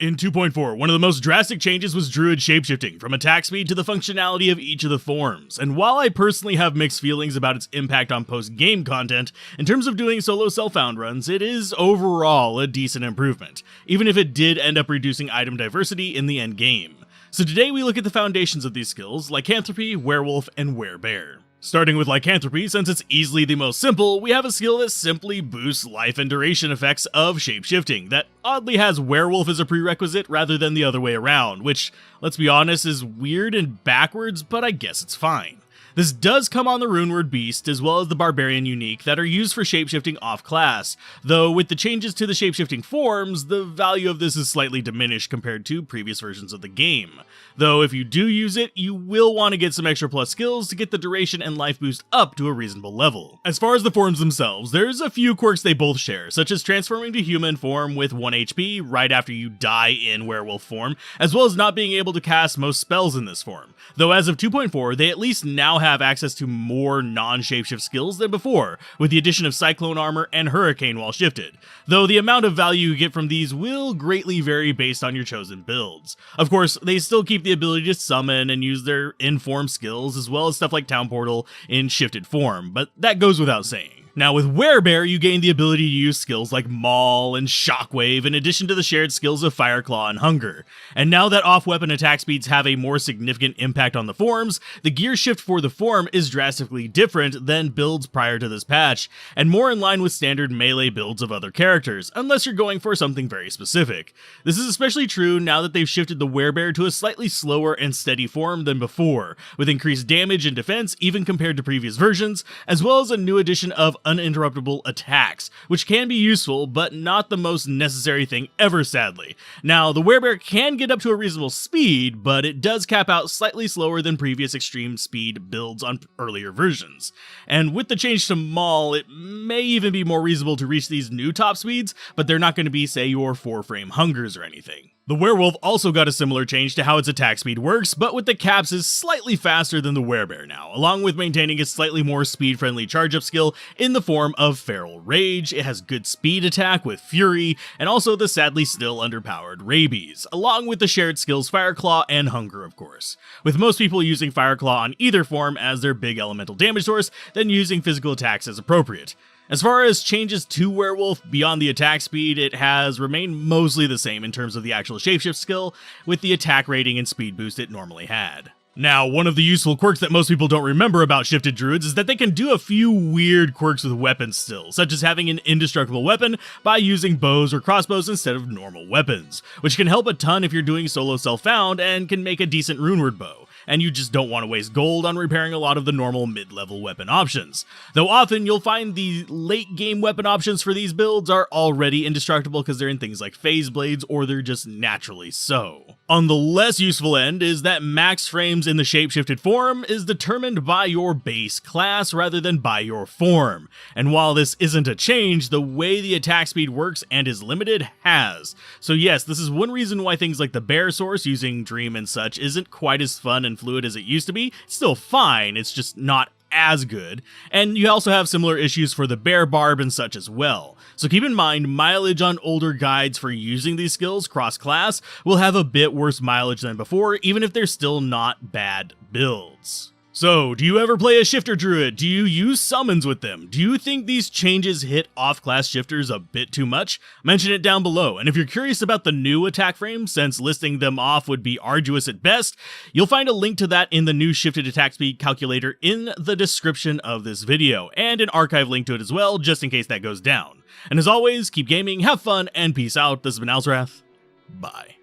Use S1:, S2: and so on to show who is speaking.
S1: In 2.4, one of the most drastic changes was Druid shapeshifting, from attack speed to the functionality of each of the forms, and while I personally have mixed feelings about its impact on post-game content, in terms of doing solo self-found runs, it is overall a decent improvement, even if it did end up reducing item diversity in the end game. So today we look at the foundations of these skills, Lycanthropy, Werewolf, and Werebear. Starting with Lycanthropy, since it's easily the most simple, we have a skill that simply boosts life and duration effects of shapeshifting, that oddly has Werewolf as a prerequisite rather than the other way around, which, let's be honest, is weird and backwards, but I guess it's fine. This does come on the Runeward Beast, as well as the Barbarian unique that are used for shapeshifting off-class, though with the changes to the shapeshifting forms, the value of this is slightly diminished compared to previous versions of the game. Though if you do use it, you will want to get some extra plus skills to get the duration and life boost up to a reasonable level. As far as the forms themselves, there's a few quirks they both share, such as transforming to human form with 1 HP right after you die in werewolf form, as well as not being able to cast most spells in this form, though as of 2.4, they at least now have access to more non-shapeshift skills than before, with the addition of Cyclone Armor and Hurricane while shifted, though the amount of value you get from these will greatly vary based on your chosen builds. Of course, they still keep the ability to summon and use their in-form skills, as well as stuff like Town Portal in shifted form, but that goes without saying. Now with Werebear, you gain the ability to use skills like Maul and Shockwave in addition to the shared skills of Fireclaw and Hunger. And now that off-weapon attack speeds have a more significant impact on the forms, the gear shift for the form is drastically different than builds prior to this patch, and more in line with standard melee builds of other characters, unless you're going for something very specific. This is especially true now that they've shifted the Werebear to a slightly slower and steady form than before, with increased damage and defense even compared to previous versions, as well as a new addition of uninterruptible attacks, which can be useful, but not the most necessary thing ever, sadly. Now, the Werebear can get up to a reasonable speed, but it does cap out slightly slower than previous extreme speed builds on earlier versions. And with the change to Maul, it may even be more reasonable to reach these new top speeds, but they're not going to be, say, your 4-frame Hungers or anything. The Werewolf also got a similar change to how its attack speed works, but with the caps is slightly faster than the Werebear now, along with maintaining its slightly more speed-friendly charge-up skill in the form of Feral Rage. It has good speed attack with Fury, and also the sadly still underpowered Rabies, along with the shared skills Fireclaw and Hunger, of course, with most people using Fireclaw on either form as their big elemental damage source, then using physical attacks as appropriate. As far as changes to Werewolf beyond the attack speed, it has remained mostly the same in terms of the actual shapeshift skill, with the attack rating and speed boost it normally had. Now, one of the useful quirks that most people don't remember about shifted druids is that they can do a few weird quirks with weapons still, such as having an indestructible weapon by using bows or crossbows instead of normal weapons, which can help a ton if you're doing solo self-found and can make a decent runeward bow, and you just don't want to waste gold on repairing a lot of the normal mid-level weapon options. Though often you'll find the late-game weapon options for these builds are already indestructible because they're in things like phase blades or they're just naturally so. On the less useful end is that max frames in the shapeshifted form is determined by your base class rather than by your form. And while this isn't a change, the way the attack speed works and is limited has. So yes, this is one reason why things like the Bear Source using Dream and such isn't quite as fun and fluid as it used to be. It's still fine, it's just not as good, and you also have similar issues for the Bear Barb and such as well. So keep in mind, mileage on older guides for using these skills cross-class will have a bit worse mileage than before, even if they're still not bad builds. So, do you ever play a shifter druid? Do you use summons with them? Do you think these changes hit off-class shifters a bit too much? Mention it down below, and if you're curious about the new attack frames, since listing them off would be arduous at best, you'll find a link to that in the new shifted attack speed calculator in the description of this video, and an archive link to it as well, just in case that goes down. And as always, keep gaming, have fun, and peace out. This has been Alzorath. Bye.